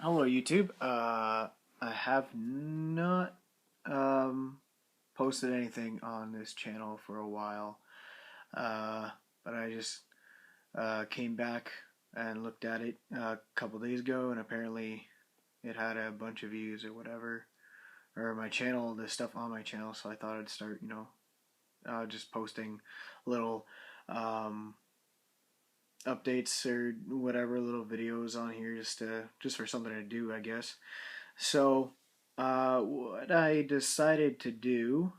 Hello, YouTube. I have not posted anything on this channel for a while, but I just came back and looked at it a couple days ago, and apparently it had a bunch of views or whatever, or my channel, the stuff on my channel. So I thought I'd start, just posting little um, updates or whatever, little videos on here, just for something to do, I guess. So, what I decided to do,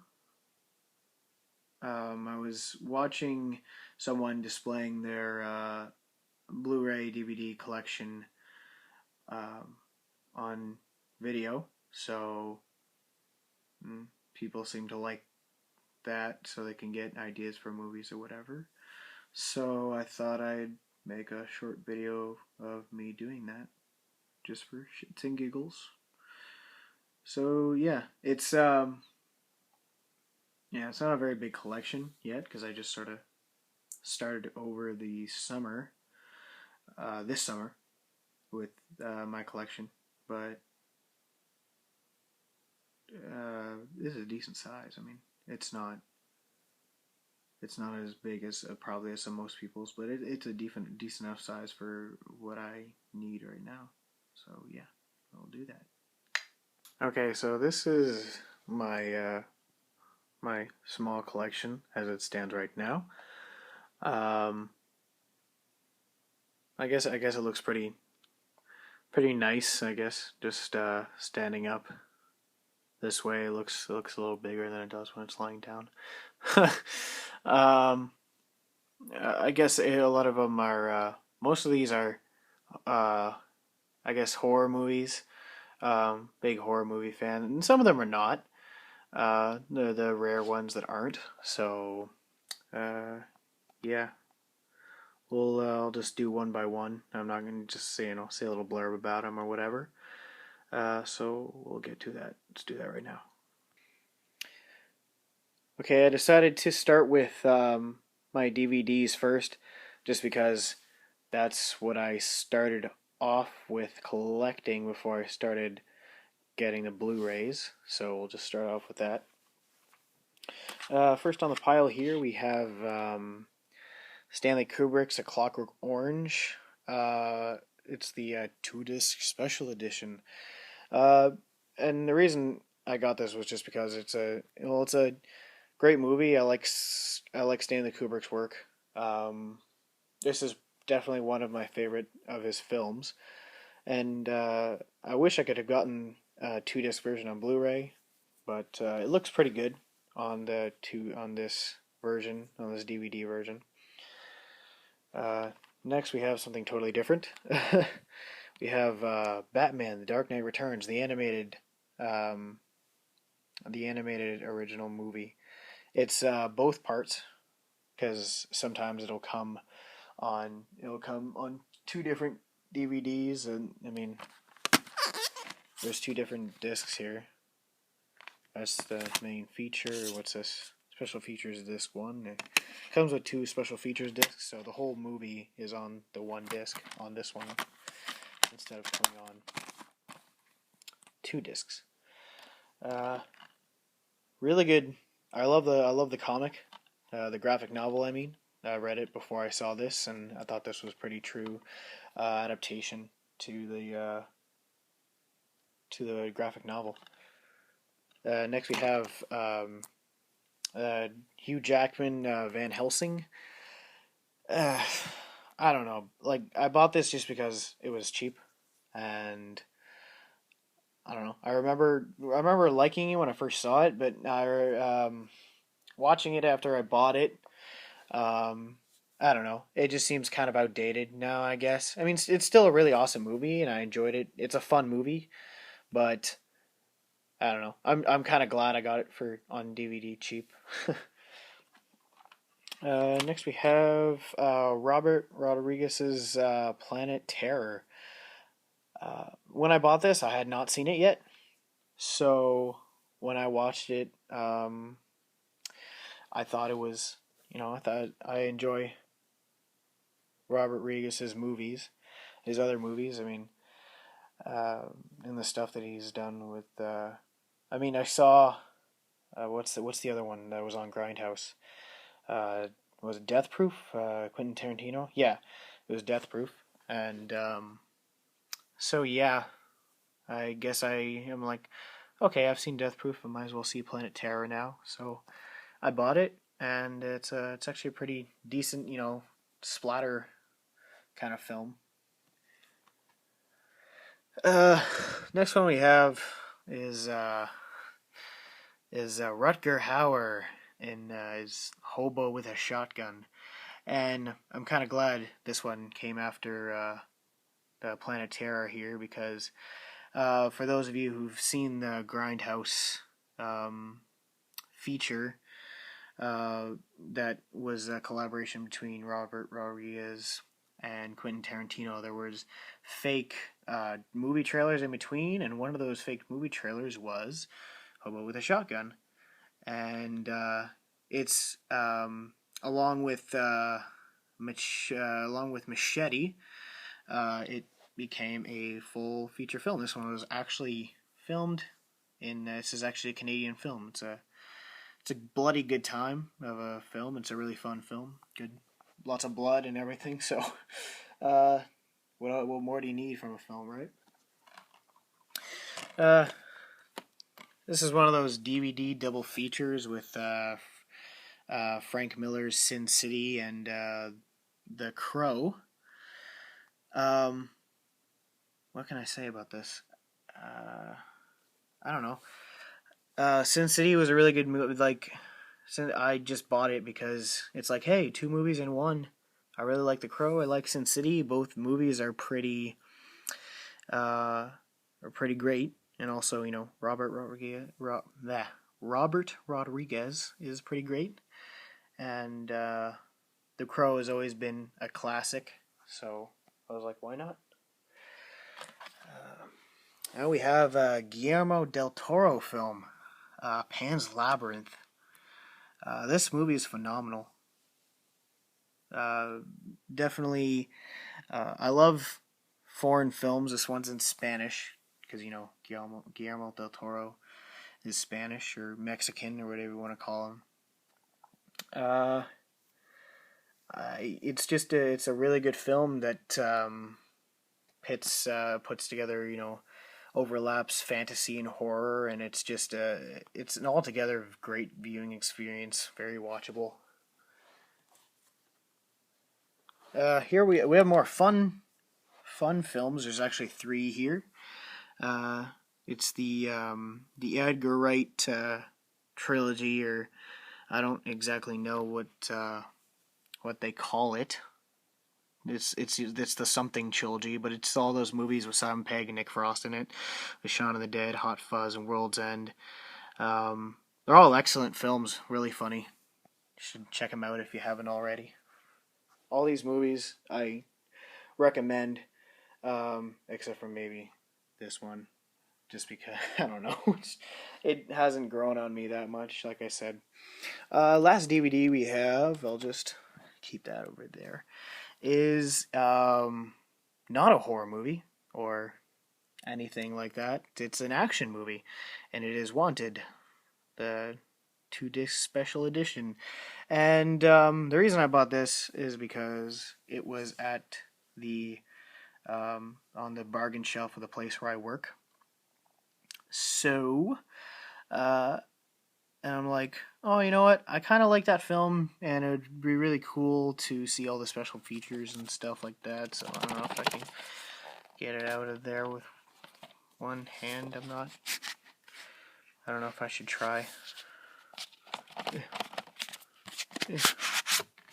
I was watching someone displaying their Blu-ray DVD collection um, on video. So, people seem to like that, so they can get ideas for movies or whatever. So I thought I'd make a short video of me doing that, just for shits and giggles. So yeah, it's not a very big collection yet because I just sort of started over the summer, this summer, with my collection. But this is a decent size. I mean, it's not as big as probably as some most people's, but it's a decent enough size for what I need right now. So yeah, I'll do that. Okay, so this is my small collection as it stands right now. Um, I guess it looks pretty nice. I guess just standing up this way looks a little bigger than it does when it's lying down. um, I guess a lot of them are. Most of these are, uh, I guess, horror movies. Big horror movie fan, and some of them are not. The rare ones that aren't. So, yeah, I'll just do one by one. I'm not gonna just say a little blurb about them or whatever. So we'll get to that. Let's do that right now. Okay, I decided to start with my DVDs first, just because that's what I started off with collecting before I started getting the Blu-rays. So we'll just start off with that. First on the pile here we have Stanley Kubrick's A Clockwork Orange. It's the 2-disc special edition. Uh, and the reason I got this was just because it's a great movie. I like Stanley Kubrick's work. This is definitely one of my favorite of his films, and I wish I could have gotten a 2-disc version on Blu-ray, but it looks pretty good on this version, on this DVD version. Next, we have something totally different. We have Batman: The Dark Knight Returns, um, the animated original movie. It's both parts because sometimes it'll come on two different DVDs, and I mean there's two different discs here. That's the main feature. What's this? Special features disc 1. It comes with 2 special features discs, so the whole movie is on the one disc on this one instead of coming on 2 discs. Really good. I love the comic, the graphic novel. I mean, I read it before I saw this, and I thought this was pretty true adaptation to the graphic novel. Next, we have Hugh Jackman, Van Helsing. Uh, I don't know. Like, I bought this just because it was cheap, and I don't know. I remember liking it when I first saw it, but watching it after I bought it, um, I don't know. It just seems kind of outdated now, I guess. I mean, it's still a really awesome movie, and I enjoyed it. It's a fun movie, but I don't know. I'm kind of glad I got it for on DVD cheap. Next we have Robert Rodriguez's Planet Terror. When I bought this, I had not seen it yet, so when I watched it, I thought it was, I thought I enjoy Robert Rodriguez's movies, his other movies. I mean, in the stuff that he's done with. I mean, I saw what's the other one that was on Grindhouse? Was it Death Proof? Quentin Tarantino? Yeah, it was Death Proof, and so yeah, I guess I am like, okay, I've seen Death Proof, I might as well see Planet Terror now. So I bought it, and it's actually a pretty decent, splatter kind of film. Uh, Next one we have is Rutger Hauer in his Hobo with a Shotgun, and I'm kind of glad this one came after the Planet Terror here because for those of you who've seen the Grindhouse feature, that was a collaboration between Robert Rodriguez and Quentin Tarantino. There was fake movie trailers in between, and one of those fake movie trailers was Hobo with a Shotgun, and it's along with Machete. It became a full feature film. This one was actually filmed this is actually a Canadian film. It's a bloody good time of a film. It's a really fun film. Good, lots of blood and everything. So, what more do you need from a film, right? This is one of those DVD double features with Frank Miller's Sin City and The Crow. What can I say about this? I don't know. Sin City was a really good movie. Like, I just bought it because it's like, hey, 2 movies in one. I really like The Crow. I like Sin City. Both movies are pretty great, and also Robert Rodriguez is pretty great, and The Crow has always been a classic. So I was like, why not? Now we have a Guillermo del Toro film. Pan's Labyrinth. This movie is phenomenal. Definitely, I love foreign films. This one's in Spanish because Guillermo del Toro is Spanish or Mexican or whatever you want to call him. It's a really good film that puts together overlaps fantasy and horror, and it's an altogether great viewing experience, very watchable. Here we have more fun films. There's actually 3 here. It's the Edgar Wright trilogy, or I don't exactly know what they call it. It's the something trilogy, but it's all those movies with Simon Pegg and Nick Frost in it, with Shaun of the Dead, Hot Fuzz, and World's End. They're all excellent films, really funny. You should check them out if you haven't already. All these movies I recommend, except for maybe this one, just because I don't know, it hasn't grown on me that much. Like I said, last DVD we have, I'll just keep that over there, is not a horror movie or anything like that. It's an action movie, and it is Wanted, the 2-disc special edition. And the reason I bought this is because it was at the on the bargain shelf of the place where I work. So, and I'm like, oh, you know what? I kind of like that film, and it would be really cool to see all the special features and stuff like that. So I don't know if I can get it out of there with one hand. I don't know if I should try.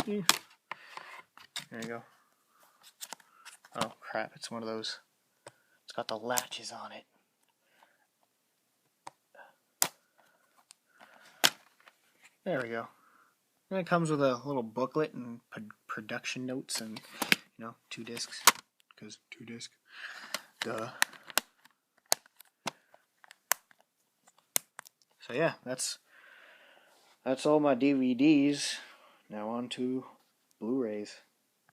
There you go. Oh crap, it's one of those. It's got the latches on it. There we go. And it comes with a little booklet and production notes and 2 discs, because 2 disc. Duh. So yeah, that's all my DVDs. Now on to Blu-rays.